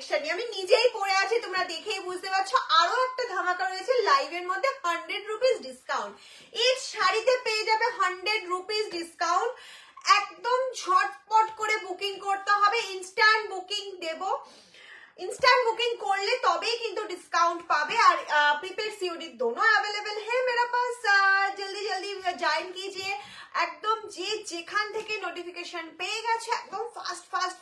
Collection নিয়ে। আমি নিজেই পরে আছি, তোমরা দেখেই বুঝতে পারছো। আরো একটা ধামাকা রয়েছে লাইভের মধ্যে, 100 রুপিস ডিসকাউন্ট। এই শাড়িতে পেয়ে যাবে 100 রুপিস ডিসকাউন্ট। একদম ঝটপট করে বুকিং করতে হবে, ইনস্ট্যান্ট বুকিং দেবো। इंस्टेंट बुकिंग कर ले तबे किंतु डिस्काउंट पावे। और प्रीपेड सीओडी दोनों अवेलेबल है मेरे पास। जल्दी जल्दी ज्वाइन कीजिए, एकदम जे जेखान থেকে নোটিফিকেশন পেয়ে গেছে একদম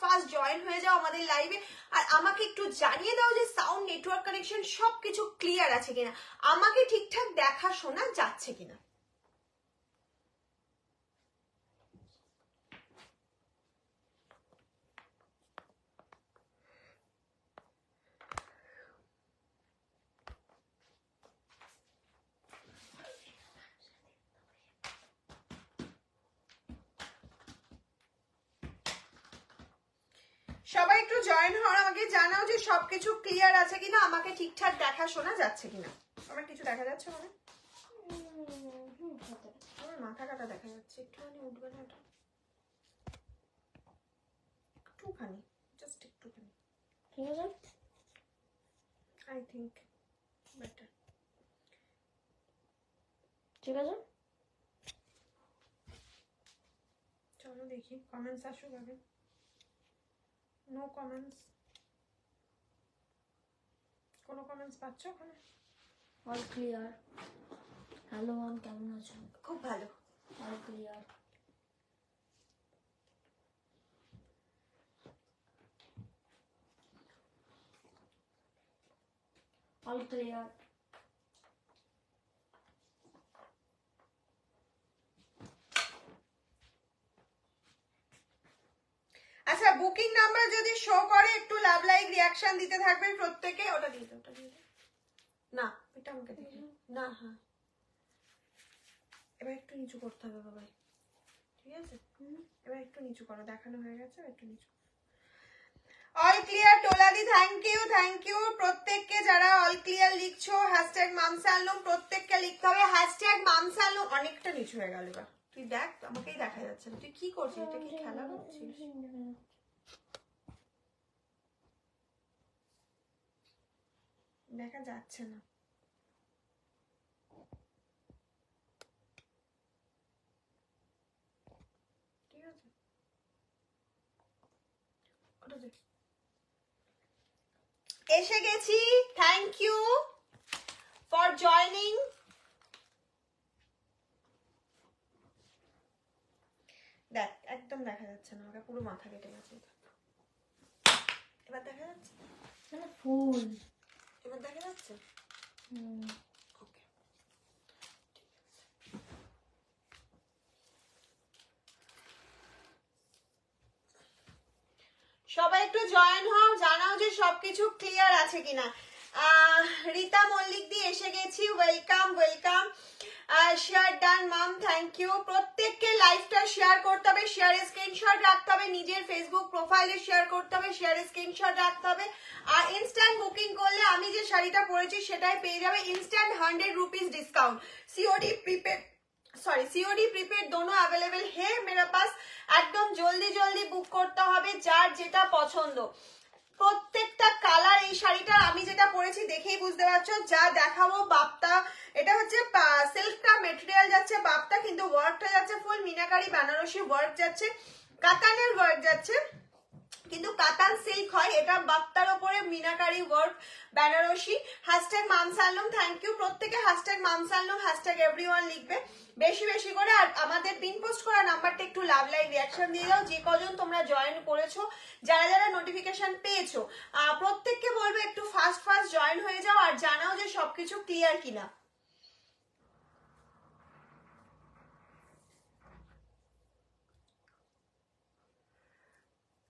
ফাস্ট জয়েন হয়ে যাও আমাদের লাইভে। আর আমাকে একটু জানিয়ে দাও যে সাউন্ড, নেটওয়ার্ক কানেকশন সবকিছু ক্লিয়ার আছে কিনা, আমাকে ঠিকঠাক দেখা শোনা যাচ্ছে কিনা। সবাই একটু জয়েন হও, আমাকে জানাও যে সবকিছু ক্লিয়ার আছে কিনা, আমাকে ঠিকঠাক দেখা শোনা যাচ্ছে কিনা। আমার কিছু দেখা যাচ্ছে মানে আমার মাথা কাটা দেখা যাচ্ছে, একটুখানি উঠবে না এটা, একটুখানি, জাস্ট একটুখানি, ঠিক আছে? আই থিংক বেটার, ঠিক আছে? চলো দেখি কমেন্টস আসুক আগে। নো কমেন্টস, কোনো কমেন্টস পাচ্ছ ওখানে? All clear. হ্যালো ম্যাম, কেমন আছো? খুব ভালো, অল ক্লিয়ার। All clear. আচ্ছা, বুকিং নাম্বার যদি শো করে একটু লাভ লাইক রিঅ্যাকশন দিতে থাকবে প্রত্যেকে। ওটা দিয়ে দাও, ওটা দিয়ে দাও। না, এটা আমাকে দেখি না। হ্যাঁ, এবার একটু নিচু করতে হবে বাবাই, ঠিক আছে? এবার একটু নিচু করো, দেখানো হয়ে গেছে, একটু নিচু। অল ক্লিয়ার টোলাদি, থ্যাংক ইউ প্রত্যেককে যারা অল ক্লিয়ার লিখছো। হ্যাশট্যাগ মামসালুম প্রত্যেককে লিখতে হবে, হ্যাশট্যাগ মামসালুম। অনেকটা নিচু হয়ে গেল এবার, তুই দেখ, আমাকেই দেখা যাচ্ছে না। তুই কি করছিস? এটা কি খেলা করছিস? দেখা যাচ্ছে না। ঠিক আছে, ওটা দেখ। এসে গেছি, থ্যাংক ইউ ফর জয়নিং। দেখ, একদম দেখা যাচ্ছে না, আমাকে পুরো মাথা কেটে গেছে। এবার দেখা যাচ্ছে? ফুল এবার দেখা যাচ্ছে? ওকে, সবাই একটু জয়েন হও, জানাও যে সবকিছু ক্লিয়ার আছে কিনা। রীতা মল্লিক দি এসে গেছি, welcome welcome. Share done ma'am, thank you. প্রত্যেককে লাইভটা শেয়ার করতে হবে, শেয়ারের স্ক্রিনশট রাখতে হবে, নিজের ফেসবুক প্রোফাইলে শেয়ার করতে হবে, শেয়ারের স্ক্রিনশট রাখতে হবে। আর ইনস্ট্যান্ট বুকিং করলে আমি যে শাড়িটা পরেছি সেটাই পেয়ে যাবে instant 100 rupees discount. COD prepaid, sorry COD prepaid दोनों अवेलेबल है मेरे पास। एकदम जल्दी जल्दी बुक करते হবে যার যেটা পছন্দ। প্রত্যেকটা কালার, এই শাড়িটার আমি যেটা পরেছি দেখেই বুঝতে পারছো। যা দেখাবো বাপটা, এটা হচ্ছে সিল্কটা মেটেরিয়াল যাচ্ছে বাপটা, কিন্তু ওয়ার্কটা যাচ্ছে ফুল মিনাকারি বেনারসি ওয়ার্ক যাচ্ছে, কাতানের ওয়ার্ক যাচ্ছে, কিন্তু কাতান সিল্ক হয় এটা। বাপ্তার উপরে মিনাকারি ওয়ার্ক বেনারসি। হ্যাশট্যাগ মামসালুম, থ্যাংক ইউ প্রত্যেকে। হ্যাশট্যাগ মামসালুম, হ্যাশট্যাগ এভরিওয়ান লিখবে বেশি বেশি করে। আর আমাদের পিন পোস্ট করা নাম্বারটা একটু লাভ লাইক রিঅ্যাকশন দিয়ে দাও, যে কজন তোমরা জয়েন করেছো, যারা যারা নোটিফিকেশন পেয়েছো প্রত্যেককে বলবো একটু ফাস্ট জয়েন হয়ে যাও আর জানাও যে সবকিছু ক্লিয়ার কিনা।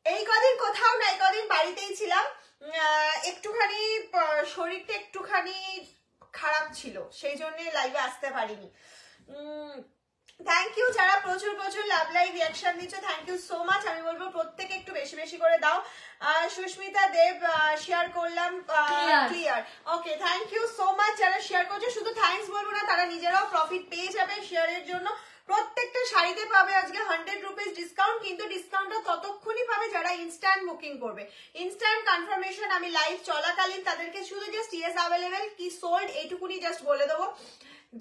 এই কদিন কোথাও না, এই কদিন বাড়িতেই ছিলাম। একটুখানি শরীরটা একটুখানি খারাপ ছিল, সেই জন্য লাইভে আসতে পারিনি। থ্যাংক ইউ যারা প্রচুর প্রচুর লাভ লাইভ রিঅ্যাকশন দিচ্ছ, থ্যাংক ইউ সো মাচ। আমি বলবো প্রত্যেকে একটু বেশি বেশি করে দাও। সুস্মিতা দেব শেয়ার করলাম, clear, okay, thank you so much. যারা শেয়ার করছো শুধু থ্যাঙ্কস বলবো না, তারা নিজেরাও প্রফিট পেয়ে যাবে শেয়ারের জন্য। প্রত্যেকটা শাড়িতে পাবে আজকে 100 রুপিস ডিসকাউন্ট, কিন্তু ডিসকাউন্টটা ততক্ষণই পাবে যারা ইনস্ট্যান্ট বুকিং করবে। ইনস্ট্যান্ট কনফার্মেশন আমি লাইভ চলাকালীন তাদেরকে শুধু জাস্ট ইয়েস অ্যাভেলেবেল কি সোল্ড এইটুকুনি জাস্ট বলে দেবো,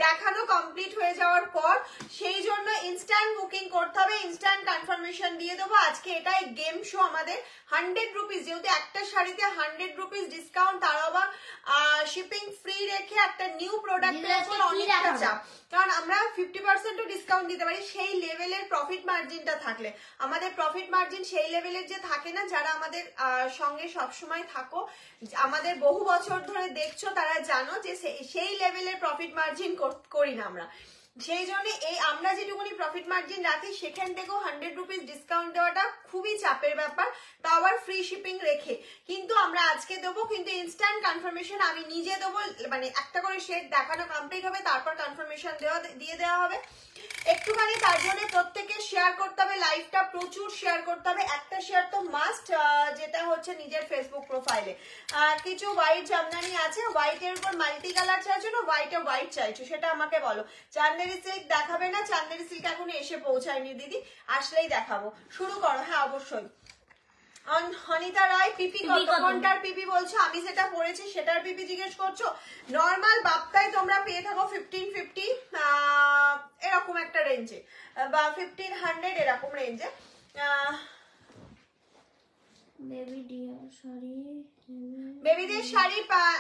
দেখানো কমপ্লিট হয়ে যাওয়ার পর সেই জন্য ইনস্ট্যান্ট বুকিং করতে হবে, ইনস্ট্যান্ট কনফার্মেশন দিয়ে দেবো। আজকে এটাই গেম শো আমাদের। 100 রুপিস, যেহেতু একটা শাড়িতে 100 রুপিস ডিসকাউন্ট, তার আবার শিপিং ফ্রি রেখে একটা নিউ প্রোডাক্টের উপর অনেকটা চাপ, কারণ আমরা 50% ডিসকাউন্ট দিতে পারি। সেই লেভেলের প্রফিট মার্জিনটা থাকলে, আমাদের প্রফিট মার্জিন সেই লেভেলের যে থাকে না, যারা আমাদের সঙ্গে সবসময় থাকো, আমাদের বহু বছর ধরে দেখছো, তারা জানো যে সেই লেভেলের প্রফিট মার্জিন করি না আমরা। সেই জন্য এই আমরা যেটুকুনি প্রফিট মার্জিন রাখি সেখান থেকেও 100 রুপিস ডিসকাউন্ট দেওয়াটা খুবই চাপের ব্যাপার, তাও আবার ফ্রি শিপিং রেখে। কিন্তু আমরা আজকে দেবো, কিন্তু ইনস্ট্যান্ট কনফার্মেশন আমি নিজে দেবো, মানে একটা করে শেড দেখানো কমপ্লিট হবে, তারপর কনফার্মেশন দিয়ে দেওয়া হবে। একটুখানি তার জন্য প্রত্যেকে শেয়ার করতে হবে, লাইভটা প্রচুর শেয়ার করতে হবে। একটা শেয়ার তো মাস্ট, যেটা হচ্ছে নিজের ফেসবুক প্রোফাইলে। কিছু হোয়াইট জামদানি আছে, হোয়াইটের উপর মাল্টি কালার চাইছো না, হোয়াইটে হোয়াইট চাইছো, সেটা আমাকে বলো। চান্দেরি সিল্ক দেখাবে না? চান্দেরি সিল্ক এখন এসে পৌঁছায়নি দিদি, আসলেই দেখাবো। শুরু করো। হ্যাঁ অবশ্যই। অনিতা রায়, পিপি কত ঘন্টার পিপি বলছো? আমি যেটা পড়েছি সেটার পিপি জিজ্ঞেস করছো? নর্মাল বাপ্তায় তোমরা পেয়ে থাকো 1550 এরকম একটা রেঞ্জে, বা 1500 এরকম রেঞ্জে। বেবিদের শাড়ি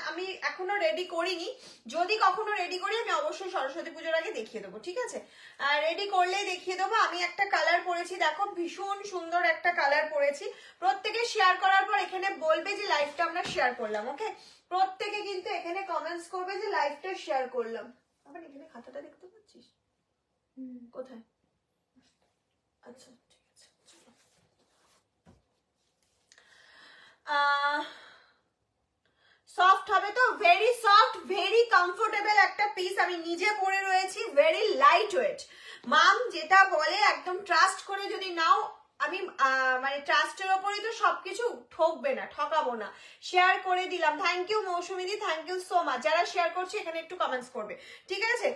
আমি এখনো রেডি করিনি, যদি কখনো রেডি করি আমি অবশ্যই সরস্বতী পুজোর আগে দেখিয়ে দেবো, ঠিক আছে? রেডি করলেই দেখিয়ে দেবো। আমি একটা কালার পরেছি, দেখো ভীষণ সুন্দর একটা কালার পরেছি। প্রত্যেকে শেয়ার করার পর এখানে বলবে যে লাইভটা আমরা শেয়ার করলাম, ওকে? প্রত্যেকে কিন্তু এখানে কমেন্টস করবে যে লাইভটা শেয়ার করলাম। আবার এখানে খাতাটা দেখতে পাচ্ছিস কোথায়? আচ্ছা ঠিক আছে, সফট হবে তো, ভেরি সফট, ভেরি কমফোর্টেবল একটা পিস। আমি নিজে পরে রয়েছি, ভেরি লাইট ওয়েট। মাম যেটা বলে একদম ট্রাস্ট করে যদি নাও, আমি মানে ট্রাস্টের ওপরই তো সবকিছু, ঠকবে না, ঠকাবো না। শেয়ার করে দিলাম, থ্যাংক ইউ মৌসুমিদি, থ্যাংক ইউ সো মাচ। যারা শেয়ার করছে এখানে একটু কমেন্টস করবে, ঠিক আছে?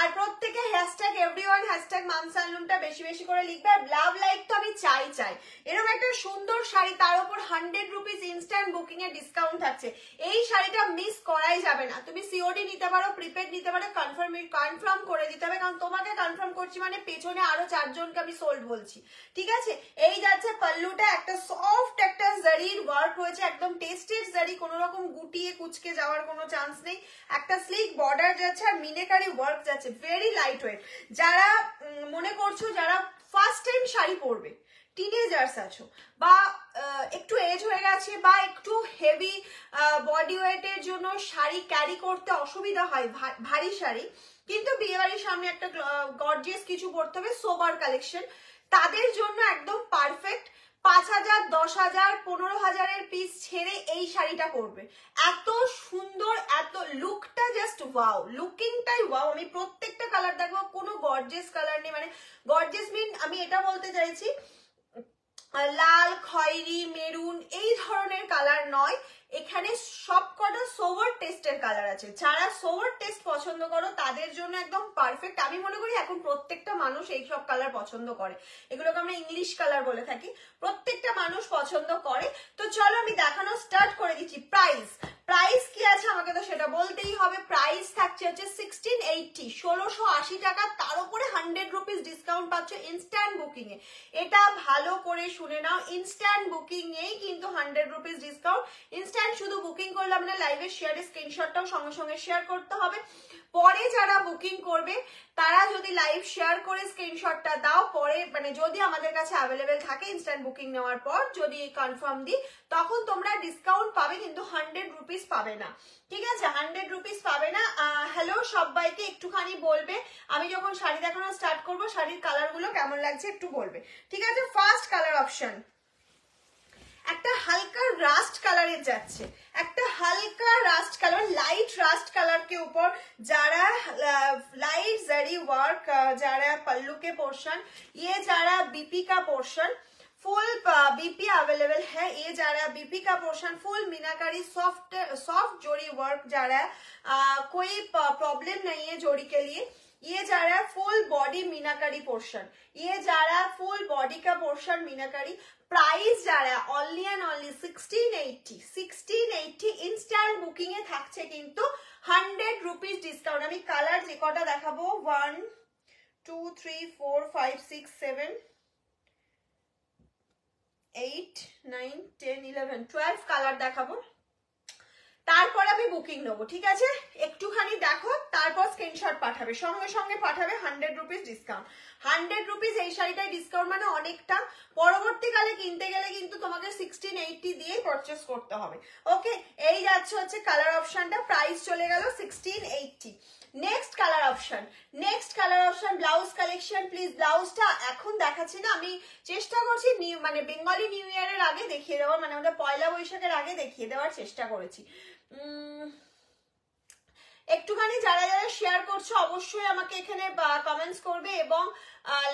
আর প্রত্যেকে হ্যাশট্যাগ এভরিওয়ান, হ্যাশট্যাগ মামসানলুমটা বেশি বেশি করে লিখবে। আর লাভ লাইক তো আমি চাই। এরকম একটা সুন্দর শাড়ি, তার উপর 100 রুপিস ইনস্ট্যান্ট বুকিং এর ডিসকাউন্ট থাকছে। এই শাড়িটা মিস করাই যাবে না। তুমি সিওডি নিতে পারো, প্রিপেড নিতে পারো, কনফার্ম করে দিতে হবে, কারণ তোমাকে কনফার্ম করছি মানে পেছনে আরো 4 জনকে আমি সোল্ড বলছি, ঠিক আছে? এই যাচ্ছে পাল্লুটা, একটা সফট একটা জারির ওয়ার্ক হয়েছে, একদম টেস্টেড জারি, কোনো রকম গুটিয়ে কুচকে যাওয়ার কোনো চান্স নেই। একটা স্লিক বর্ডার যাচ্ছে আর মিনেকারি ওয়ার্ক যাচ্ছে, ভেরি লাইট ওয়েট। যারা মনে করছো যারা ফার্স্ট টাইম শাড়ি পরবে, টিনেজার্স আছো, বা একটু এজ হয়ে গেছে, বা একটু হেভি বডি ওয়েটের জন্য শাড়ি ক্যারি করতে অসুবিধা হয়, ভারী শাড়ি, কিন্তু বিয়েবাড়ির সামনে একটা গর্জিয়াস কিছু পরতে হবে, সোবার কালেকশন, তাদের জন্য একদম পারফেক্ট। 5000, 10,000, 15,000 পিস ছেড়ে এই শাড়িটা পরবে। এত সুন্দর, এত লুকটা জাস্ট ওয়াও, লুকিংটাই ওয়াও। আমি প্রত্যেকটা কালার দেখবো, কোনো গর্জিয়াস কালার নেই, মানে গর্জিয়াস মিন আমি এটা বলতে চাইছি লাল, খয়েরি, মেরুন এই ধরনের কালার নয়, এখানে সবকটা সোভার টেস্টের কালার আছে। যারা সোভার টেস্ট পছন্দ করো তাদের জন্য একদম পারফেক্ট। আমি মনে করি এখন প্রত্যেকটা মানুষ এই সব কালার পছন্দ করে, এগুলোকে আমরা ইংলিশ কালার বলে থাকি, প্রত্যেকটা মানুষ পছন্দ করে। তো চলো আমি দেখানো স্টার্ট করে দিচ্ছি। প্রাইস কি আছে আমাকে তো সেটা বলতেই হবে। প্রাইস থাকছে হচ্ছে 1680, 1680 টাকা, তার উপরে 100 রুপিস ডিসকাউন্ট পাচ্ছ ইনস্ট্যান্ট বুকিং এ। এটা ভালো করে শুনে নাও, ইনস্ট্যান্ট বুকিং এই কিন্তু 100 রুপিস ডিসকাউন্ট। ইনস্ট্যান্ট শুধু বুকিং করলাম না, লাইভের শেয়ারের স্ক্রিনশটটাও সঙ্গে সঙ্গে শেয়ার করতে হবে। পরে যারা বুকিং করবে তারা যদি লাইভ শেয়ার করে স্ক্রিনশটটা দাও, পরে মানে যদি আমাদের কাছে অ্যাভেলেবেল থাকে ইনস্ট্যান্ট বুকিং নেওয়ার পর যদি কনফার্ম দিই, তখন তোমরা ডিসকাউন্ট পাবে, কিন্তু 100 রুপিস পাবে না, ঠিক আছে? 100 রুপিস পাবে না। হ্যালো সবাইকে, একটুখানি বলবে আমি যখন শাড়ি দেখানো স্টার্ট করবো শাড়ির কালারগুলো কেমন লাগছে একটু বলবে, ঠিক আছে? ফার্স্ট কালার অপশন একটা হালকা রাস্ট কালারের যাচ্ছে, একটা হালকা rushed colour, light rushed colour के ऊपर যারা लाइट जरी वर्क, যারা पल्लू के पोर्शन, ये যারা बीपी का पोर्शन, फुल बीपी अवेलेबल है। ये जरा बीपी का पोर्शन फुल मीनाकारी सॉफ्ट जोड़ी वर्क, जरा कोई प्रॉब्लम नहीं है जोड़ी के लिए। ये जा रहा है फुल बॉडी मीनाकारी पोर्शन, ये जा रहा है फुल बॉडी का पोर्शन मीनाकारी। प्राइस जा रहा है only and only 1680 instant booking এ থাকছে কিন্তু 100 রুপিস ডিসকাউন্ট। আমি কালার যে কটা দেখাবো 1 2 3 4 5 6 7 8 9 10 11 12 কালার দেখাবো, তারপর আমি বুকিং নেবো, ঠিক আছে? একটুখানি দেখো, তারপর স্ক্রিনশট পাঠাবে, সঙ্গে সঙ্গে পাঠাবে 100 রুপিস ডিসকাউন্ট। 100 রুপিস এই শাড়িটাই ডিসকাউন্ট, মানে অনেকটা। পরবর্তীকালে কিনতে গেলে কিন্তু তোমাকে 1680 দিয়ে পারচেস করতে হবে। ওকে, এই যাচ্ছে হচ্ছে কালার অপশনটা, প্রাইস চলে গেল 1680। Next colour option, blouse collection. Please ব্লাউজটা এখন দেখাচ্ছি না, আমি চেষ্টা করছি মানে বেঙ্গলি নিউ ইয়ারের আগে দেখিয়ে দেওয়ার, মানে আমাদের পয়লা বৈশাখের আগে দেখিয়ে দেওয়ার চেষ্টা করেছি। একটুখানি যারা যারা শেয়ার করছো অবশ্যই আমাকে এখানে কমেন্টস করবে, এবং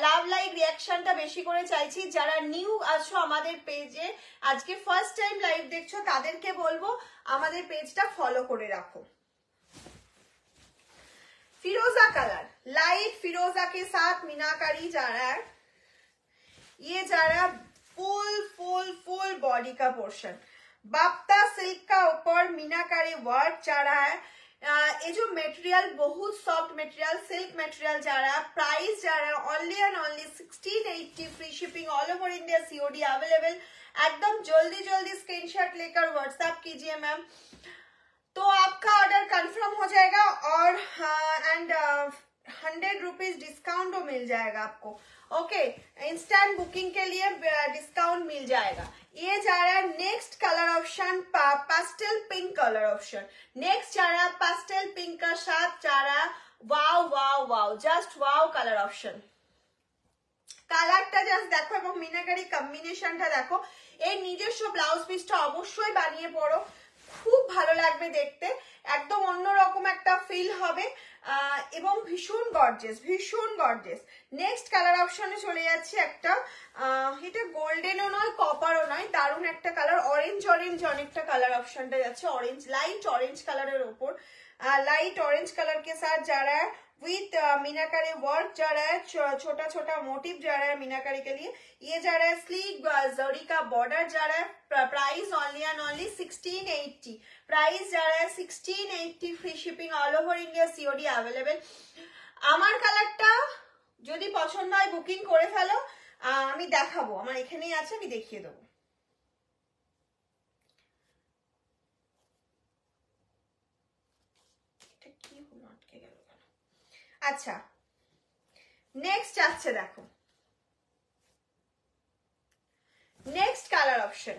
লাভ লাইক রিয়াকশনটা বেশি করে চাইছি। যারা নিউ আছো আমাদের পেজে, আজকে ফার্স্ট টাইম লাইভ দেখছো, তাদেরকে বলবো আমাদের পেজটা ফলো করে রাখো। फिरोजा कलर, लाइट फिरोजा के साथ मीनाकारी जा रहा है, ये जा रहा है फुल फुल फुल बॉडी का पोर्शन। बाप्ता सिल्क का ऊपर मीनाकारी वर्क जा रहा है। ये जो मटेरियल बहुत सॉफ्ट मटेरियल, सिल्क मटेरियल जा रहा है। प्राइस जा रहा है only and only 1680, free shipping all over India, COD available. एकदम जल्दी जल्दी स्क्रीनशॉट लेकर व्हाट्सएप कीजिए मैम, तो आपका ऑर्डर कंफर्म हो जाएगा और 100 रुपीज डिस्काउंट मिल जाएगा आपको। ओके, इंस्टेंट बुकिंग के लिए डिस्काउंट मिल जाएगा। ये जा रहा है next colour option, pastel pink colour option. Next जा रहा है पास्टल पिंक का साथ जा रहा है वाव वाव वाव, जस्ट वाव कलर ऑप्शन। কালারটা জাস্ট দেখো এবং মিনাকারি কম্বিনেশনটা দেখো। এই নিজস্ব ব্লাউজ পিসটা অবশ্যই বানিয়ে পড়ো, খুব ভালো লাগবে দেখতে, একদম অন্যরকম একটা ফিল হবে এবং ভীষণ গর্জিয়াস, ভীষণ গর্জিয়াস। নেক্সট কালার অপশনে চলে যাচ্ছে একটা, এটা গোল্ডেনও নয় কপারও নয়, দারুণ একটা কালার, অরেঞ্জ অরেঞ্জ অনেকটা কালার অপশনটা যাচ্ছে, অরেঞ্জ, লাইট অরেঞ্জ কালারের ওপর, लाइट ऑरेंज कलर के साथ जा रहा है विथ मीनाकारी वर्क जा रहा है, छोटा छोटा मोटिव जा रहा है मीनाकारी के लिए। ये जा रहा है स्लीक जरी का बॉर्डर जा रहा है। Price only and only 1680, price जा रहा है 1680, free shipping all over India, COD available. আমার কালারটা যদি পছন্দ হয় বুকিং করে ফেলো, আমি দেখাবো, আমার এখানেই আছে, আমি দেখিয়ে দেবো। আচ্ছা, নেক্সট আসছে দেখো, next colour option,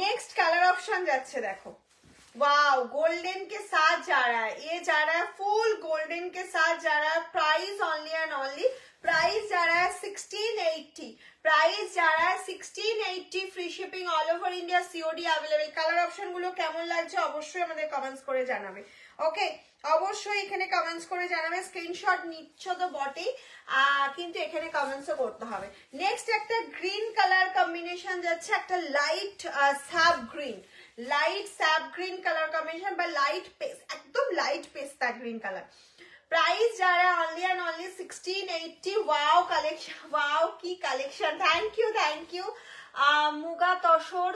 next colour option যাচ্ছে দেখো, वाओ गोल्डन के साथ जा रहा है, ये जा रहा है फुल गोल्डन के साथ जा रहा है। Price only and only, price जा रहा है 1680, प्राइस जा रहा है 1680, free shipping all over India, COD available. Colour option গুলো কেমন লাগছে অবশ্যই আমাদের কমেন্টস করে জানাবে। ওকে, অবশ্যই এখানে কমেন্টস করে জানাবে, স্ক্রিনশট নিচ্ছ তো বটেই, কিন্তু এখানে কমেন্টসও করতে হবে। নেক্সট একটা গ্রিন কালার কম্বিনেশন যাচ্ছে, একটা light sub green, light sub green colour combination বা লাইট পেস্ট, একদম লাইট পেস্তা গ্রিন কালার। प्राइस जा रहा है only and only 1680। Wow collection, wow की कलेक्शन, थैंक यू मुगा तसर,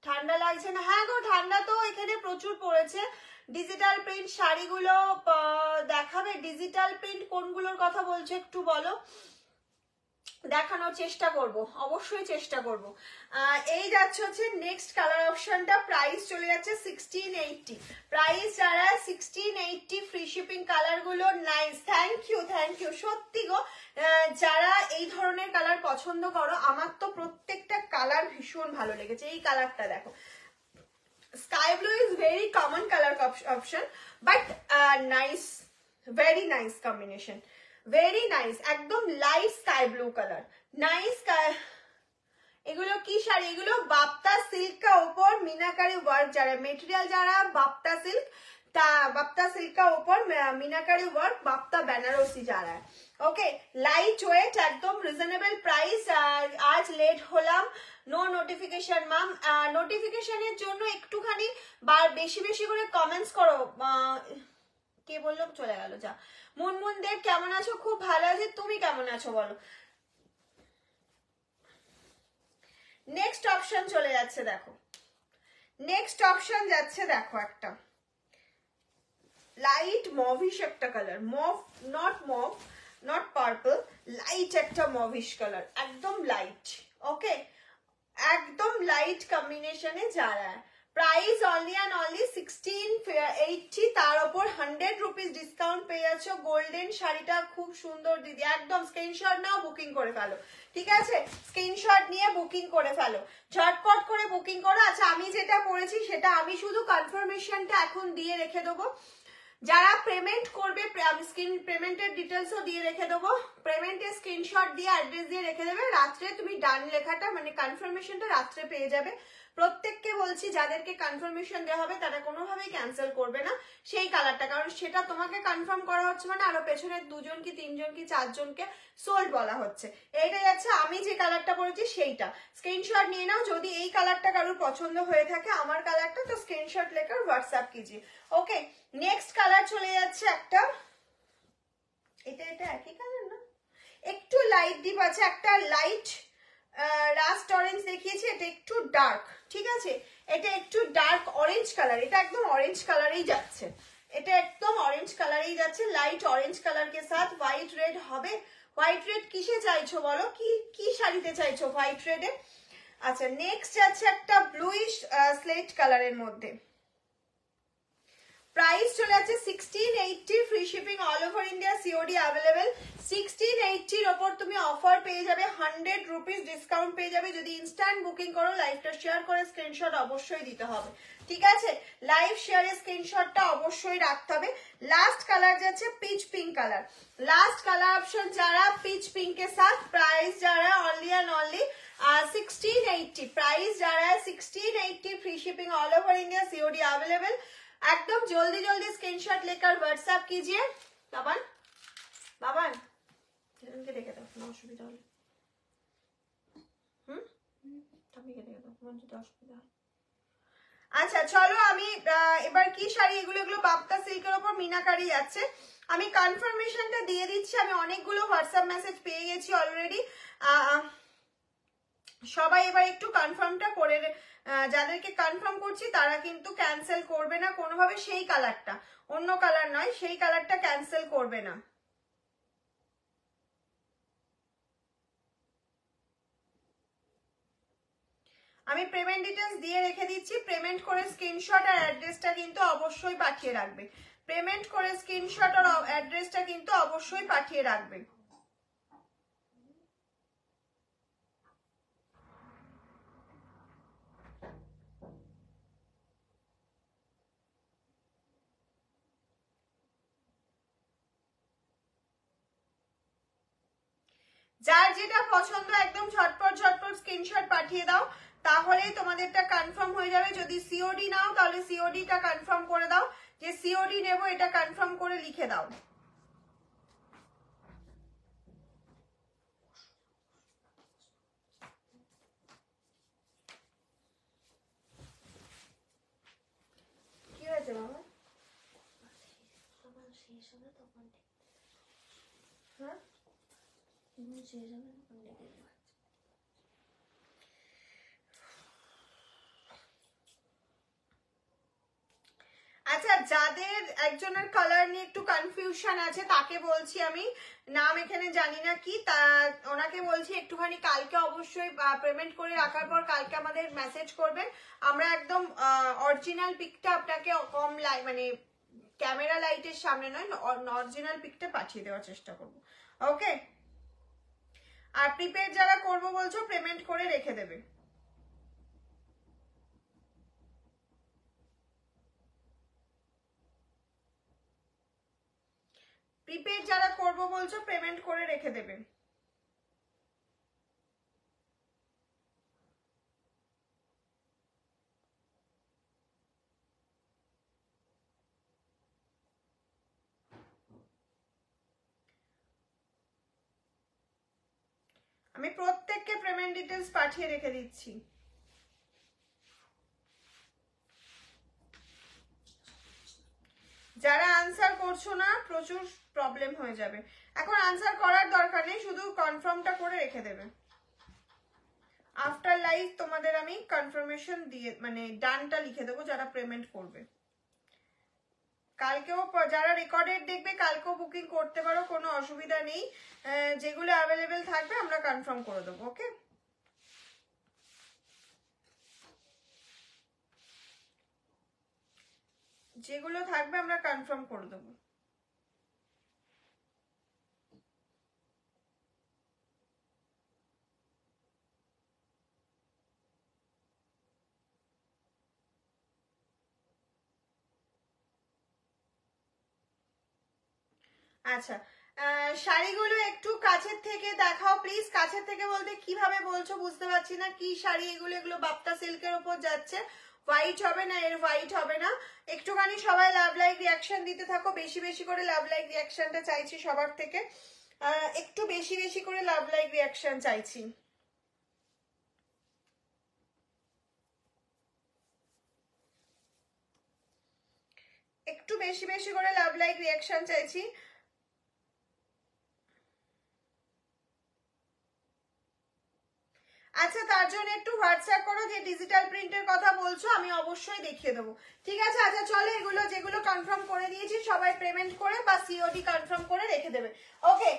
ঠান্ডা লাগছে না? হ্যাঁ গো, ঠান্ডা তো এখানে প্রচুর পড়েছে। ডিজিটাল প্রিন্ট শাড়িগুলো দেখাবে, ডিজিটাল প্রিন্ট কোনগুলোর কথা বলছো একটু বলো, দেখানোর চেষ্টা করব, অবশ্যই চেষ্টা করব। এই যাচ্ছে হচ্ছে নেক্সট কালার অপশনটা, প্রাইস চলে যাচ্ছে 1680, প্রাইস যারা 1680, ফ্রি শিপিং। কালারগুলো নাইস, থ্যাংক ইউ সত্যি গো, যারা এই ধরনের কালার পছন্দ করো, আমার তো প্রত্যেকটা কালার ভীষণ ভালো লেগেছে। এই কালারটা দেখো, sky blue is very common colour option, but nice, very nice combination, very nice, একদম light sky blue colour, nice. এগুলো কি শাড়ি? এগুলো বাপ্তা সিল্ক का ऊपर मीनाकारी वर्क जा रहा है, मेटेरियल जा रहा है बाप्ता सिल्क, बाप्ता सिल्क का ऊपर मीनाकारी वर्क, बाप्ता बनारसी जा रहा है। ওকে, লাইট ওয়েট, একদম রিজনেবল প্রাইস। আজ লেট হলাম, নো নোটিফিকেশন ম্যাম। নোটিফিকেশনের জন্য একটুখানি বেশি বেশি করে কমেন্টস করো। কে বললো চলে গেল, যা। মুনমুন দেব কেমন আছো? খুব ভালো আছি, তুমি কেমন আছো বলো। নেক্সট অপশন চলে যাচ্ছে, দেখো নেক্সট অপশন যাচ্ছে, দেখো একটা লাইট মভিশ একটা colour, mauve, not not purple, light একটা মভিশ কালার, একদম লাইট। ওকে, একদম লাইট কম্বিনেশনে যারা, প্রাইস অনলি অ্যান্ড অনলি 1680, তার উপর 100 রুপিস ডিসকাউন্ট পেয়ে যাচ্ছ। গোল্ডেন শাড়িটা খুব সুন্দর দিদি, একদম স্ক্রিনশট নাও, বুকিং করে ফেলো, ঠিক আছে? স্ক্রিনশট নিয়ে বুকিং করে ফেলো, ঝটপট করে বুকিং করো। আচ্ছা, আমি যেটা পড়েছি সেটা আমি শুধু কনফার্মেশনটা এখন দিয়ে রেখে দেবো। যারা পেমেন্ট করবে, আমি স্ক্রিন পেমেন্টের ডিটেলসও দিয়ে রেখে দেবো, পেমেন্টের স্ক্রিনশট দিয়ে অ্যাড্রেস দিয়ে রেখে দেবে। রাত্রে তুমি ডান লেখাটা মানে কনফার্মেশনটা রাত্রে পেয়ে যাবে। প্রত্যেককে বলছি যাদেরকে কনফার্মেশন দেওয়া হবে তারা কোনোভাবেই ক্যান্সেল করবে না সেই কালারটা, কারণ সেটা তোমাকে কনফার্ম করা হচ্ছে মানে আরো পেছনে 2জন কি 3জন কি 4জনকে সোল্ড বলা হচ্ছে। এইটাই আছে, আমি যে কালারটা বলেছি সেইটা স্ক্রিনশট নিয়ে নাও। যদি এই কালারটা কারোর পছন্দ হয়ে থাকে আমার কালারটা, তো স্ক্রিনশট লেখার হোয়াটসঅ্যাপ কিজিয়ে। ওকে, নেক্সট কালার চলে যাচ্ছে একটা, এটা একই কালার না, একটু লাইট ডিপ আছে, একটা লাইট রাস্ট অরেঞ্জ দেখিয়েছি, এটা একটু ডার্ক, ঠিক আছে? এটা একটু ডার্ক অরেঞ্জ কালার, এটা একদম অরেঞ্জ কালারেই যাচ্ছে, এটা একদম অরেঞ্জ কালারেই যাচ্ছে, লাইট অরেঞ্জ কালার কে সাথ হোয়াইট রেড হবে। হোয়াইট রেড কিসে চাইছো বলো, কি শাড়িতে চাইছো হোয়াইট রেডে? আচ্ছা, নেক্সট আছে একটা ব্লুইশ স্লেট কালারের মধ্যে, প্রাইস চলে যাচ্ছে 1680, free shipping all over India, COD available. 1680 ওপর তুমি অফার পেয়ে যাবে, 100 রুপিস ডিসকাউন্ট পেয়ে যাবে যদি ইনস্ট্যান্ট বুকিং করো। লাইভটা শেয়ার করে স্ক্রিনশট অবশ্যই দিতে হবে, ঠিক আছে? লাইভ শেয়ারের স্ক্রিনশটটা অবশ্যই রাখতে হবে। লাস্ট কালার যাচ্ছে pitch pink colour, last colour option যারা পিচ পিঙ্কের সাথ, প্রাইস যারা অনলি অ্যান্ড অনলি 1680, প্রাইস যারা 1680, free shipping all over India, COD available. एकदम जल्दी जल्दी स्क्रीनशॉट लेकर व्हाट्सएप कीजिए। बाबान बाबान के देखे दाও, কোনো অসুবিধা হলে কে দেখে দাও, তোমার যদি অসুবিধা হয়। আচ্ছা চলো, আমি এবার কি শাড়ি, এগুলো বাপ্তা সিল্কের উপর মিনাকারি যাচ্ছে। আমি কনফার্মেশনটা দিয়ে দিচ্ছি, আমি অনেকগুলো হোয়াটসঅ্যাপ মেসেজ পেয়ে গেছি অলরেডি। সবাই এবার একটু কনফার্মটা করে, যাদেরকে কনফার্ম করছি তারা কিন্তু ক্যান্সেল করবে না কোনোভাবে, সেই কালারটা, অন্য কালার নয়, সেই কালারটা ক্যান্সেল করবে না। আমি পেমেন্ট ডিটেলস দিয়ে রেখে দিচ্ছি, পেমেন্ট করে স্ক্রিনশট আর অ্যাড্রেসটা কিন্তু অবশ্যই পাঠিয়ে রাখবে, পেমেন্ট করে স্ক্রিনশট আর অ্যাড্রেসটা কিন্তু অবশ্যই পাঠিয়ে রাখবে। যার যেটা পছন্দ একদম ঝটপট ঝটপট স্ক্রিনশট পাঠিয়ে দাও, তাহলেই তোমাদেরটা কনফার্ম হয়ে যাবে। যদি সিওডি নাও তাহলে সিওডিটা কনফার্ম করে দাও, যে সিওডি নেবো এটা কনফার্ম করে লিখে দাও। কি হয়েছে বাবা? শেষ হবে তখন হ্যাঁ, শেষ হবে তখন দেখে আচ্ছা, যাদের একজনের কালার নিয়ে একটু কনফিউশন আছে তাকে বলছি, আমি নাম এখানে জানি না কি, তা ওনাকে বলছি একটুখানি কালকে অবশ্যই পেমেন্ট করে রাখার পর কালকে আমাদের মেসেজ করবেন, আমরা একদম অরিজিনাল পিকটা আপনাকে কম মানে ক্যামেরা লাইটের সামনে নয়, অরিজিনাল পিকটা পাঠিয়ে দেওয়ার চেষ্টা করব। ওকে, আর প্রিপেড যারা করবো বলছো পেমেন্ট করে রেখে দেবে। প্রিপেড যারা করবো বলছো পেমেন্ট করে রেখে দেবে। আমি প্রত্যেককে পেমেন্ট ডিটেলস পাঠিয়ে রেখে দিচ্ছি। যারা আনসার করছো না প্রচুর প্রবলেম হয়ে যাবে। এখন আনসার করার দরকার নেই, শুধু কনফার্মটা করে রেখে দেবে। আফটার লাইভ তোমাদের আমি কনফার্মেশন দিয়ে মানে ডানটা লিখে দেবো যারা পেমেন্ট করবে। কালকেও যারা রেকর্ডেড দেখবে কালকেও বুকিং করতে পারো, কোনো অসুবিধা নেই। যেগুলো অ্যাভেলেবেল থাকবে আমরা কনফার্ম করে দেবো। ওকে, যেগুলো থাকবে আমরা কনফার্ম করে দেবো। আচ্ছা, শাড়িগুলো একটু কাছের থেকে দেখাও প্লিজ। কাছের থেকে বলতে কিভাবে বলছো বুঝতে পারছি না। কি শাড়ি এগুলো? এগুলো বাপ্তা সিল্কের ওপর যাচ্ছে। হোয়াইট হবে না, এর হোয়াইট হবে না। একটুখানি সবাই লাভ লাইক রিয়াকশন দিতে থাকো, বেশি বেশি করে লাভ লাইক রিয়াকশনটা চাইছি সবার থেকে। একটু বেশি বেশি করে লাভ লাইক রিয়াকশন চাইছি। একটু বেশি বেশি করে লাভ লাইক রিয়াকশন চাইছি। আচ্ছা, তার জন্য একটু হোয়াটসঅ্যাপ করো যে ডিজিটাল প্রিন্টের কথা বলছো, আমি অবশ্যই দেখিয়ে দেবো। ঠিক আছে? আচ্ছা চলো, এগুলো যেগুলো কনফার্ম করে দিয়েছি সবাই পেমেন্ট করে বা সিওডি কনফার্ম করে রেখে দেবে। ওকে,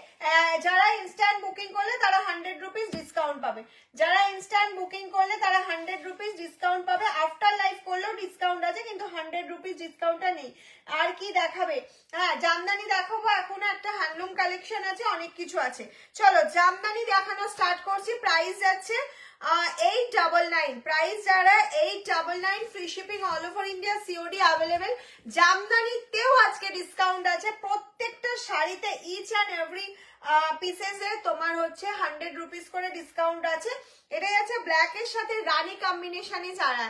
যারা ইনস্ট্যান্ট বুকিং করলে তারা 100 রুপিস ডিসকাউন্ট পাবে। যারা ইনস্ট্যান্ট বুকিং করলে তারা 100 রুপিস ডিসকাউন্ট পাবে। আফটার লাইভ করলেও ডিসকাউন্ট আছে, কিন্তু 100 রুপিস ডিসকাউন্টটা নেই। আর কি দেখাবে? হ্যাঁ, জামদানি দেখাবো। এখনো একটা হ্যান্ডলুম কালেকশন আছে, অনেক কিছু আছে। চলো জামদানি দেখানো স্টার্ট করছি। প্রাইস যাচ্ছে 899। প্রাইস যারা 899, free shipping all over India, COD available. জামদানিতেও আজকে ডিসকাউন্ট আছে। প্রত্যেকটা শাড়িতে ইচ অ্যান্ড এভরি পিসেসে তোমার হচ্ছে 100 রুপিস করে ডিসকাউন্ট আছে। এটাই আছে ব্ল্যাক এর সাথে রানী কম্বিনেশনে। যারা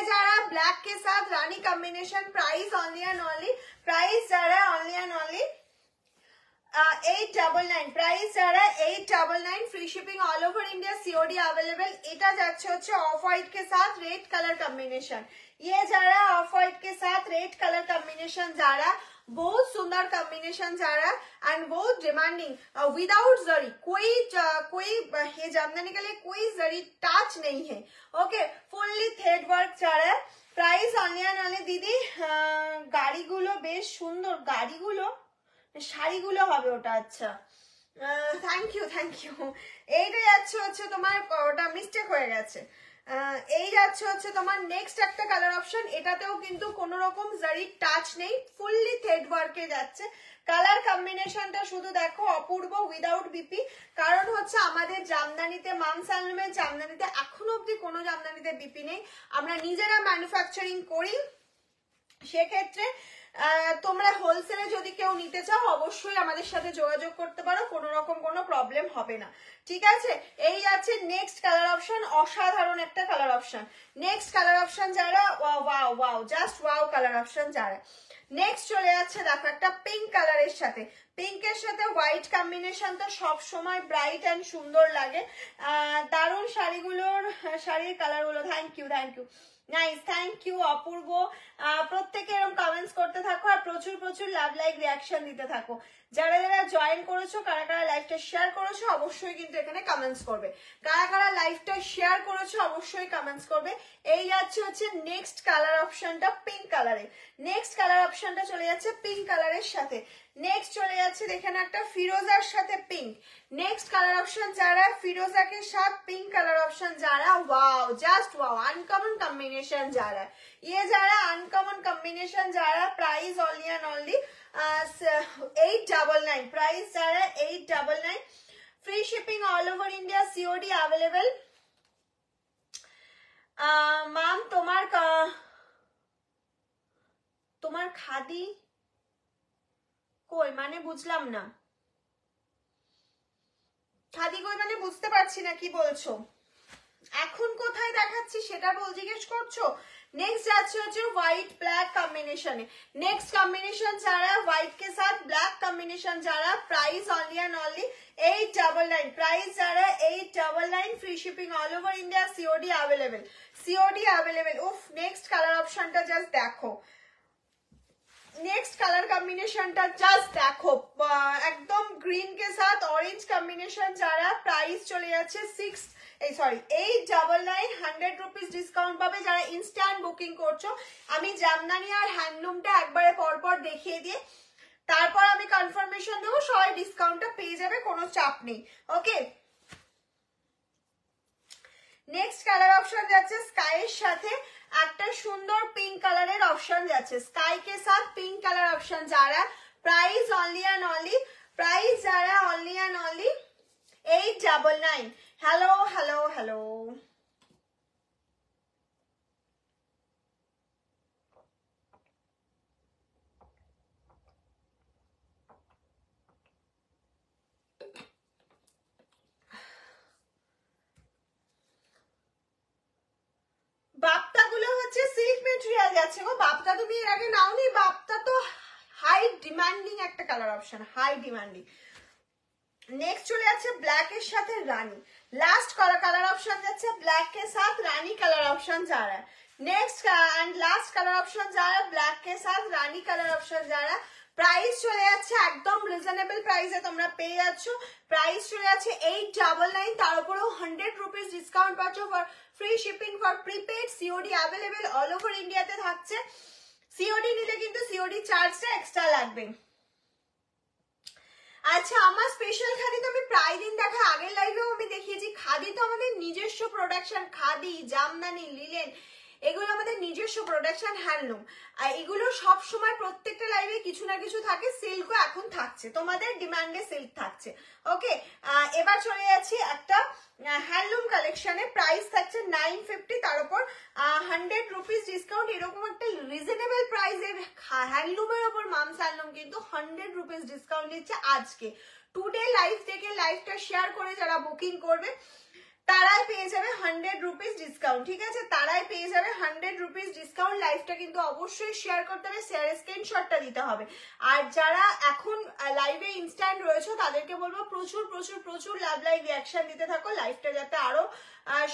যারা ব্ল্যাক के साथ রানী combination, price only and only, price যারা অনলি অ্যান্ড অনলি 899। প্রাইস যারা 899, free shipping all over India, COD available. এটা যাচ্ছে হচ্ছে অফ হোয়াইট के साथ रेड कलर कॉम्बिनेशन। ये যারা অফ হোয়াইট के साथ रेड कलर कॉम्बिनेशन, যারা बहुत सुंदर कॉम्बिनेशन जा रहा है एंड बहुत डिमांडिंग, विदाउट जरी। कोई ये जामदानी के लिए कोई जरी टच नहीं है। ओके, फुल्ली थ्रेड वर्क जा रहा है। Price only and only. দিদি গাড়িগুলো বেশ সুন্দর, গাড়িগুলো শাড়িগুলো হবে ওটা। আচ্ছা, থ্যাংক ইউ থ্যাংক ইউ। এইটা যাচ্ছে হচ্ছে তোমার, ওটা মিস্টেক হয়ে গেছে। এই যাচ্ছে হচ্ছে তোমার নেক্সট একটা কালার অপশন। এটাতেও কিন্তু কোনো রকম জারি টাচ নেই, ফুললি থ্রেড ওয়ার্কে যাচ্ছে। কালার কম্বিনেশনটা শুধু দেখো, অপূর্ব, উইদাউট বিপি। কারণ হচ্ছে আমাদের জামদানিতে, মামস হ্যান্ডলুমের জামদানিতে এখনো অব্দি কোনো জামদানিতে বিপি নেই। আমরা নিজেরা ম্যানুফ্যাকচারিং করি। সেক্ষেত্রে তোমরা হোলসেলে যদি কেউ নিতে চাও অবশ্যই আমাদের সাথে যোগাযোগ করতে পারো, কোনো রকম কোনো প্রবলেম হবে না। ঠিক আছে? এই আছে নেক্সট কালার অপশন, অসাধারণ একটা colour option. Next colour option যারা, wow wow, just wow colour option যারা। নেক্সট চলে যাচ্ছে দেখো একটা পিঙ্ক কালারের সাথে। পিঙ্কের সাথে হোয়াইট কম্বিনেশন তো সব সময় ব্রাইট এন্ড সুন্দর লাগে। দারুণ শাড়িগুলোর, শাড়ির কালারগুলো। Thank you thank you, nice, thank you Apurba. প্রত্যেকে এরকম কমেন্টস করতে থাকো আর প্রচুর প্রচুর লাভ লাইক রিয়াকশন দিতে থাকো। যারা যারা জয়েন করেছো, কারা কারা লাইভটা শেয়ার করেছো অবশ্যই কিন্তু এখানে কমেন্টস করবে। কারা কারা লাইভটা শেয়ার করেছো অবশ্যই কমেন্টস করবে। এই যাচ্ছে হচ্ছে নেক্সট কালার অপশনটা পিঙ্ক কালারে। নেক্সট কালার অপশনটা চলে যাচ্ছে পিঙ্ক কালারের সাথে। নেক্সট চলে যাচ্ছে এখানে একটা ফিরোজার সাথে পিঙ্ক। নেক্সট কালার অপশন যারা ফিরোজাকে সাথে পিঙ্ক কালার অপশন যারা, wow, just wow, uncommon combination যারা। যারা আনকমন কম্বিনেশন যারা, price only and only 899। Price যারা 899, free shipping all over India, COD available. Ma'am তোমার খাদি কই মানে বুঝলাম না। খাদি কই মানে বুঝতে পারছি না কি বলছো। এখন কোথায় দেখাচ্ছি সেটা জিজ্ঞেস করছো, नेक्स्ट जाচ্ছে व्हाइट ब्लैक कॉम्बिनेशन है। नेक्स्ट कॉम्बिनेशन जा रहा है व्हाइट के साथ ब्लैक कॉम्बिनेशन जा रहा है। Price only and only 899। Price जा रहा है 899। Free shipping all over India. COD available, COD available. उफ, नेक्स्ट कलर ऑप्शनটা জাস্ট দেখো, नेक्स्ट कलर कॉम्बिनेशनটা জাস্ট দেখো, একদম গ্রিন के साथ ऑरेंज कॉम्बिनेशन जा रहा है। प्राइस চলে যাচ্ছে 899। 100 রুপিস ডিসকাউন্ট পাবে যারা ইনস্ট্যান্ট বুকিং করছো। আমি জামদানি আর হ্যান্ডলুমটা একবারে পরপর দেখিয়ে দিয়ে তারপর আমি কনফার্মেশন দেবো, সবাই ডিসকাউন্টটা পেয়ে যাবে, কোনো চাপ নেই। ওকে, নেক্সট কালার অপশন যাচ্ছে স্কাইয়ের সাথে একটা সুন্দর পিঙ্ক কালারের অপশন যাচ্ছে। স্কাই के साथ पिंक कलर ऑप्शन जा रहा है। Price only and only, price जा रहा है only and only 899। Hello hello hello, বাপ্তা গুলো হচ্ছে সিল্ক মেটেরিয়াল যাচ্ছে গো। বাপ্তা তুমি এর আগে নাওনি? বাপ্তা তো হাই ডিমান্ডিং একটা colour option, high demanding. Next চলে যাচ্ছে ব্ল্যাক এর সাথে রানী। लास्ट कलर ऑप्शन যাচ্ছে ब्लैक के साथ रानी कलर ऑप्शन जा रहा है। Next and last colour option जा रहा है ब्लैक के साथ रानी कलर ऑप्शन जा रहा है। प्राइस চলে যাচ্ছে একদম রিজনেবল প্রাইসে তোমরা পেয়ে যাচ্ছ। প্রাইস চলে যাচ্ছে 899, তার উপরেও 100 রুপিস ডিসকাউন্ট পাচ্ছ for free shipping for prepaid. COD available all over ইন্ডিয়াতে থাকছে। সিওডি নিলে কিন্তু সিওডি চার্জটা এক্সট্রা লাগবে। আচ্ছা, আমার স্পেশাল খাদি তো আমি প্রায় দিন দেখা, আগের লাইভেও আমি দেখিয়েছি, খাদি তো আমাদের নিজস্ব প্রোডাকশন। খাদি, জামদানি, লিলেন এগুলো আমাদের নিজস্ব প্রোডাকশন, হ্যান্ডলুম। আর এগুলো সব সময় প্রত্যেকটা লাইভে কিছু না কিছু থাকে। সিল্কও এখন থাকছে, তোমাদের ডিমান্ডে সিল্ক থাকছে। ওকে, এবার চলে যাচ্ছি একটা হ্যান্ডলুম কালেকশনে। প্রাইস থাকছে 950, তার উপর 100 রুপিস ডিসকাউন্ট। এরকম একটা রিজনেবল প্রাইসের হ্যান্ডলুমের ওপর মামস হ্যান্ডলুম কিন্তু 100 রুপিস ডিসকাউন্ট দিচ্ছে আজকে। টুডে লাইভ থেকে লাইভটা শেয়ার করে যারা বুকিং করবে তারাই পেয়ে যাবে 100 রুপিস ডিসকাউন্ট। ঠিক আছে, তারাই পেয়ে যাবে 100 রুপিস ডিসকাউন্ট। লাইভটা কিন্তু অবশ্যই শেয়ার করতে হবে, শেয়ারের স্ক্রিনশটটা দিতে হবে। আর যারা এখন লাইভে ইনস্ট্যান্ট রয়েছে তাদেরকে বলবো প্রচুর প্রচুর প্রচুর লাভ লাইভ রিয়াকশন দিতে থাকো, লাইভটা যাতে আরো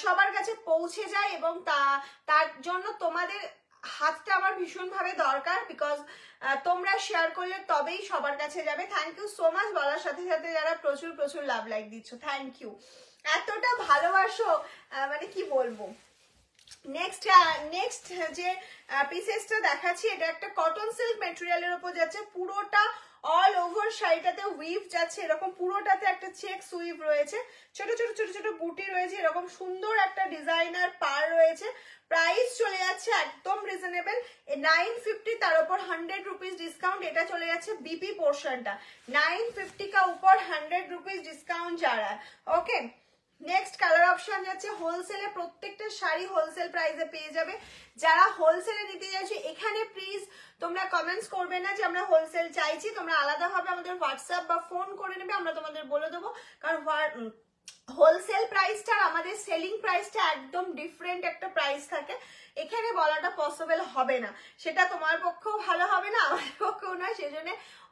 সবার কাছে পৌঁছে যায়। এবং তার জন্য তোমাদের হাতটা আমার ভীষণ ভাবে দরকার, বিকজ তোমরা শেয়ার করলে তবেই সবার কাছে যাবে। থ্যাংক ইউ সো মাচ বলার সাথে সাথে যারা প্রচুর প্রচুর লাভ লাইক দিচ্ছ, থ্যাংক ইউ। এতটা ভালোবাসো, মানে কি বলবো। নেক্সট যে পিসেসটা দেখাচ্ছি, এটা একটা কটন সিল্ক মেটেরিয়ালের উপর যাচ্ছে। পুরোটা অল ওভার শাড়িটাতে উইভ যাচ্ছে, এরকম পুরোটাতে একটা চেক উইভ রয়েছে, ছোট ছোট ছোট ছোট বুটি রয়েছে, এরকম সুন্দর একটা ডিজাইনার পার রয়েছে। প্রাইস চলে যাচ্ছে একদম রিজনেবল 950, তার উপর 100 রুপিস ডিসকাউন্ট। এটা চলে যাচ্ছে বিপি পোর্শনটা 950 का ऊपर 100 রুপিস ডিসকাউন্ট जा रहा है। ওকে, নেক্সট কালার অপশন যাচ্ছে হোলসেলে। প্রত্যেকটা শাড়ি হোলসেল প্রাইসে পেয়ে যাবে। যারা হোলসেলে নিতে চাইছো এখানে প্লিজ তোমরা কমেন্টস করবে না যে আমরা হোলসেল চাইছি, তোমরা আলাদাভাবে আমাদের হোয়াটসঅ্যাপ বা ফোন করে নেবে, আমরা তোমাদের বলে দেবো। কারণ হোলসেল প্রাইসটা আর আমাদের সেলিং প্রাইসটা একদম ডিফারেন্ট একটা প্রাইস থাকে, এখানে বলাটা পসিবল হবে না। সেটা তোমার পক্ষেও ভালো হবে না, আমার পক্ষেও না। সেজন্য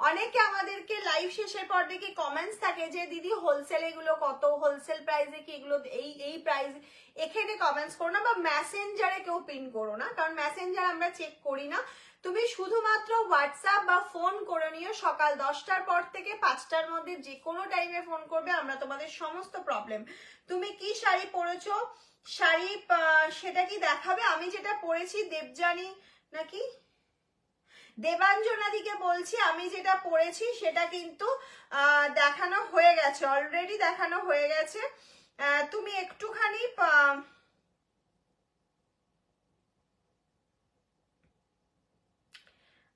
অনেকে আমাদেরকে লাইভ শেষের পর দেখে কমেন্টস থাকে যে দিদি হোলসেল এগুলো কত, হোলসেল প্রাইসে কি এগুলো এই প্রাইস, এখানে কমেন্টস করো না বা মেসেঞ্জারে কেউ পিন করো না, কারণ মেসেঞ্জার আমরা চেক করি না। তুমি শুধুমাত্র হোয়াটসঅ্যাপ বা ফোন করে নিও। সকাল 10টার পর থেকে 5টার মধ্যে যে কোনো টাইমে ফোন করবে, আমরা তোমাদের সমস্ত প্রবলেম, তুমি কি শাড়ি পরেছো শাড়ি সেটা কি দেখাবে। আমি যেটা পরেছি দেবজানি নাকি দেবাঞ্জনা দিকে বলছি, আমি যেটা পরেছি সেটা কিন্তু দেখানো হয়ে গেছে, অলরেডি দেখানো হয়ে গেছে। তুমি একটুখানি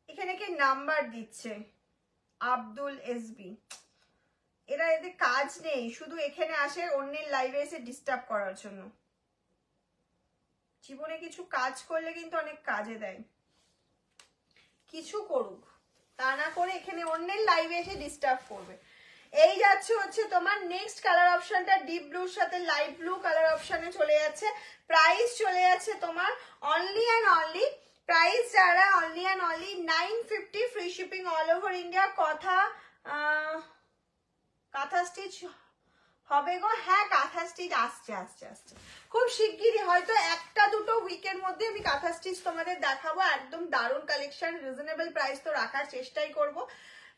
এখানে কি নাম্বার দিচ্ছে আব্দুল এসবি, এরা এদের কাজ নেই, শুধু এখানে আসে অন্যের লাইভে এসে ডিস্টার্ব করার জন্য। জীবনে কিছু কাজ করলে কিন্তু অনেক কাজে দেয়, কিছু করুক, তা না করে এখানে অন্যের লাইভে এসে ডিস্টার্ব করবে। এই যাচ্ছে হচ্ছে তোমার নেক্সট কালার অপশনটা ডিপ ব্লুর সাথে লাইট ব্লু কালার অপশনে চলে যাচ্ছে। প্রাইস চলে যাচ্ছে তোমার অনলি অ্যান্ড অনলি, প্রাইস যারা only and only 950, free shipping all over India. কাঁথা স্টিচ হবে গো, হ্যাঁ কাঁথা স্টিচ আসছে আসছে আসছে খুব শিগগিরই, হয়তো একটা দুটো উইকের মধ্যে আমি কাঁথা স্টিচ তোমাদের দেখাবো। একদম দারুণ কালেকশন, রিজনেবল প্রাইস তো রাখার চেষ্টাই করব,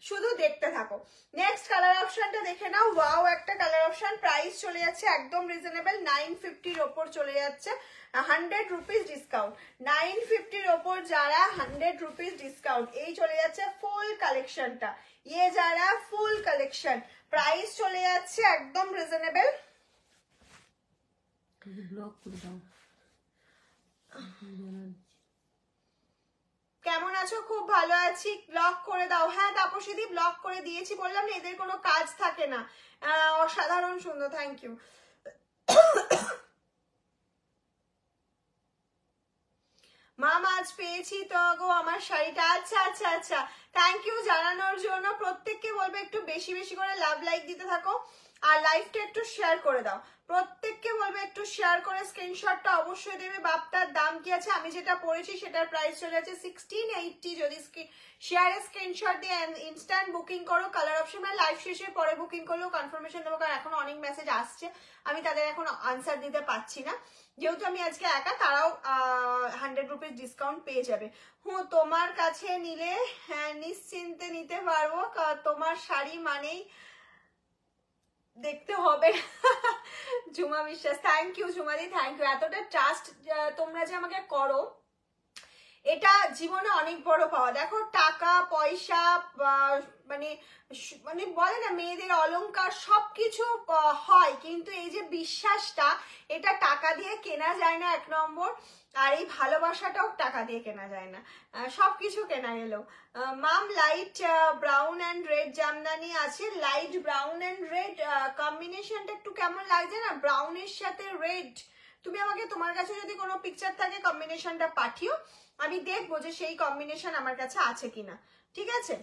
শুধু দেখতে থাকো। নেক্সট কালার অপশনটা দেখে নাও, ওয়াও একটা কালার অপশন, প্রাইস চলে যাচ্ছে একদম রিজনেবল 950 ওপর চলে যাচ্ছে, 100 রুপিস ডিসকাউন্ট। 950 ওপর যারা 100 রুপিস ডিসকাউন্ট, এই চলে যাচ্ছে ফুল কালেকশনটা, ইয়ে যারা ফুল কালেকশন, প্রাইস চলে যাচ্ছে একদম রিজনেবল। ব্লক করে দাও। কেমন আছো? খুব ভালো আছি, ব্লক করে দাও। হ্যাঁ তাপসীদি ব্লক করে দিয়েছি, বললাম না এদের কোনো কাজ থাকে না। অসাধারণ সুন্দর, থ্যাংক ইউ। মাম আজ পেয়েছি তো গো আমার শাড়িটা, আচ্ছা আচ্ছা আচ্ছা, থ্যাংক ইউ জানানোর জন্য। প্রত্যেককে বলবো একটু বেশি বেশি করে লাভ লাইক দিতে থাকো, আর লাইভটা একটু শেয়ার করে দাও। প্রত্যেককে বলবো একটু শেয়ার করে স্ক্রিনশটটা অবশ্যই দেবে। বাপটার দাম কি আছে, আমি যেটা পড়েছি সেটার প্রাইস চলে যাচ্ছে 1680। যদি শেয়ারে স্ক্রিনশট দিয়ে ইনস্ট্যান্ট বুকিং করো, কালার অপশন লাইভ শেষে পরে বুকিং করলেও কনফার্মেশন দেবো, কারণ এখন অনেক মেসেজ আসছে, আমি তাদের এখন আনসার দিতে পারছি না, যেহেতু আমি আজকে একা, তারাও 100 রুপিস ডিসকাউন্ট পেয়ে যাবে। তোমার কাছে নিলে হ্যাঁ নিশ্চিন্তে নিতে পারবো, তোমার শাড়ি মানেই দেখতে হবে। ঝুমা বিশ্বাস, থ্যাংক ইউ ঝুমাদি, থ্যাংক ইউ। এতটা ট্রাস্ট তোমরা যে আমাকে করো, এটা জীবনে অনেক বড় পাওয়া। দেখো টাকা পয়সা মানে মানে বলে না মেয়েদের অলংকার সবকিছু হয়, কিন্তু এই যে বিশ্বাসটা, এটা টাকা দিয়ে কেনা যায় না এক নম্বর, আর এই ভালোবাসাটাও টাকা দিয়ে কেনা যায় না, সবকিছু কেনা গেল। Ma'am light brown and red Jamdani আছে, লাইট ব্রাউন অ্যান্ড রেড কম্বিনেশনটা একটু কেমন লাগছে না, ব্রাউনের সাথে রেড। তুমি আমাকে তোমার কাছে যদি কোনো পিকচার থাকে কম্বিনেশনটা পাঠিও, আমি দেখবো যে সেই কম্বিনেশন আমার কাছে আছে কিনা, ঠিক আছে।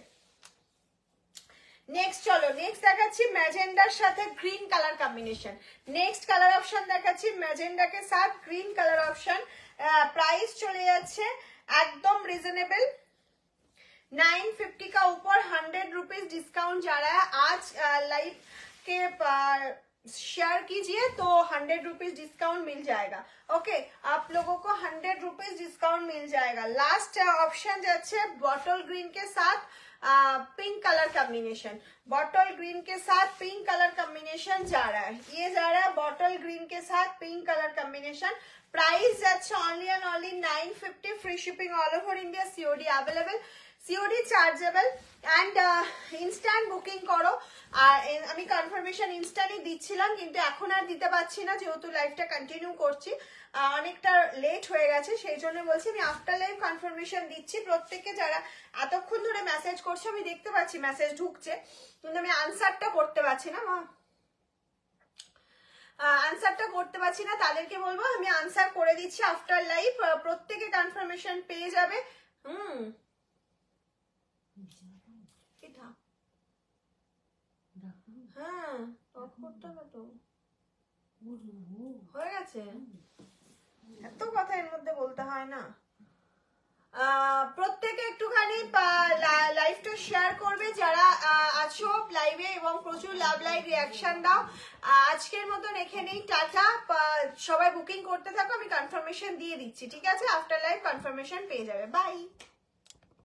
নেক্সট চলো, নেক্সট দেখাচ্ছি ম্যাজেন্ডার সাথে green colour combination. Next colour option দেখাচ্ছি ম্যাজেন্ডাকে সাথ গ্রিন কালার অপশন, প্রাইস চলে যাচ্ছে একদম রিজনেবল 950 का ऊपर 100 रुपीज डिस्काउंट जा रहा है। आज लाइव के शेयर कीजिए तो 100 रुपीज डिस्काउंट मिल जाएगा। ओके आप लोगों को 100 रुपीज डिस्काउंट मिल जाएगा। लास्ट ऑप्शन जाच्छे बॉटल ग्रीन के साथ pink colour combination, bottle green के साथ पिंक कलर कॉम्बिनेशन जा रहा है, ये जा रहा है बॉटल ग्रीन के साथ पिंक कलर कॉम्बिनेशन। प्राइस जाच्छे only and only 950, free shipping all over India, COD available, COD chargeable and instant booking করো। আর আমি কনফার্মেশন ইনস্ট্যান্টই দিচ্ছিলাম, কিন্তু এখন আর দিতে পারছি না, যেহেতু লাইভটা কন্টিনিউ করছি, অনেকটা লেট হয়ে গেছে, সেই জন্য বলছি আমি আফটার লাইভ কনফার্মেশন দিচ্ছি। প্রত্যেককে যারা এতক্ষণ ধরে মেসেজ করছে, আমি দেখতে পাচ্ছি মেসেজ ঢুকছে, কিন্তু আমি আনসারটা করতে পারছি না, আনসারটা করতে পারছি না, তাদেরকে বলবো আমি আনসার করে দিচ্ছি আফটার লাইভ, প্রত্যেকে কনফার্মেশন পেয়ে যাবে। হ্যাঁ হয়ে গেছে, এত কথা এর মধ্যে বলতে হয় না। প্রত্যেকে একটুখানি লাইভটা শেয়ার করবে যারা আছো লাইভে, এবং প্রচুর লাভ লাইভ রিয়াকশন দাও। আজকের মতন এখানেই টাটা, সবাই বুকিং করতে থাকো, আমি কনফার্মেশন দিয়ে দিচ্ছি, ঠিক আছে। আফটার লাইভ কনফার্মেশন পেয়ে যাবে, বাই।